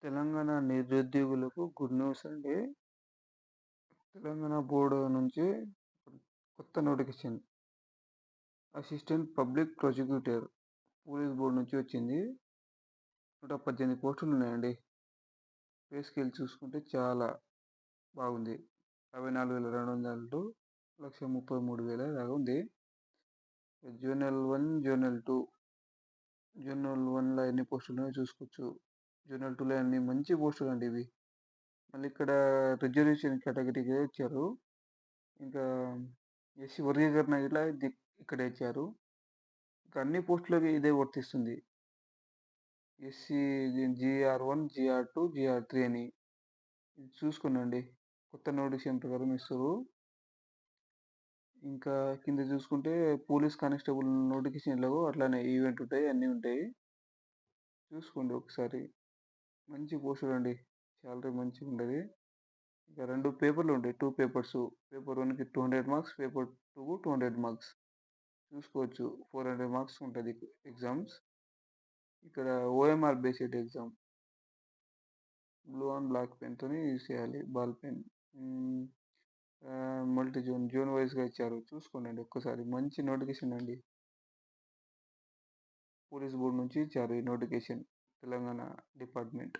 తెలంగాణ నిరుద్యోగులకు good news అండి. Telangana board నుంచి కొత్త notification. Assistant public prosecutor police board నుంచి వచ్చింది. 118 పోస్టులు ఉన్నాయండి. పే స్కేల్ చూసుకుంటే చాలా బాగుంది. 54,200 టు 1,33,000 దాకా ఉంది. Zonal 1, zonal 2. జోనల్ 1లో ఎన్ని పోస్టులు ఉన్నాయో చూసుకోవచ్చు. జోనల్ 2లో అన్ని మంచి పోస్టులు అండి ఇవి. మళ్ళీ ఇక్కడ రిజర్వేషన్ కేటగిరీగా ఇచ్చారు. ఇంకా ఎస్సీ వర్గీకరణ ఇట్లా ఇక్కడ ఇచ్చారు. ఇంకా అన్ని పోస్టులకి ఇదే వర్తిస్తుంది. ఎస్సీ GR1, GR2, GR3 అని ఇది చూసుకోండి. కొత్త నోటిఫికేషన్ ప్రకారం ఇస్తారు. ఇంకా కింద చూసుకుంటే పోలీస్ కానిస్టేబుల్ నోటిఫికేషన్లు అట్లానే ఈవెంట్ ఉంటాయి, అన్నీ ఉంటాయి. చూసుకోండి ఒకసారి. మంచి పోస్టులు అండి. శాలరీ మంచిగా ఉంటుంది. ఇంకా 2 పేపర్లు ఉంటాయి. 2 పేపర్స్. పేపర్ 1కి 200 మార్క్స్, పేపర్ 2కు 200 మార్క్స్. చూసుకోవచ్చు. 400 మార్క్స్ ఉంటుంది ఎగ్జామ్స్. ఇక్కడ OMR based exam. Blue and black పెన్తోని యూజ్ చేయాలి, బాల్ పెన్. మల్టీ జోన్ వైజ్గా ఇచ్చారు. చూసుకోండి ఒక్కసారి. మంచి నోటిఫికేషన్ అండి. పోలీస్ బోర్డు నుంచి ఇచ్చారు ఈ నోటిఫికేషన్, తెలంగాణ డిపార్ట్మెంట్.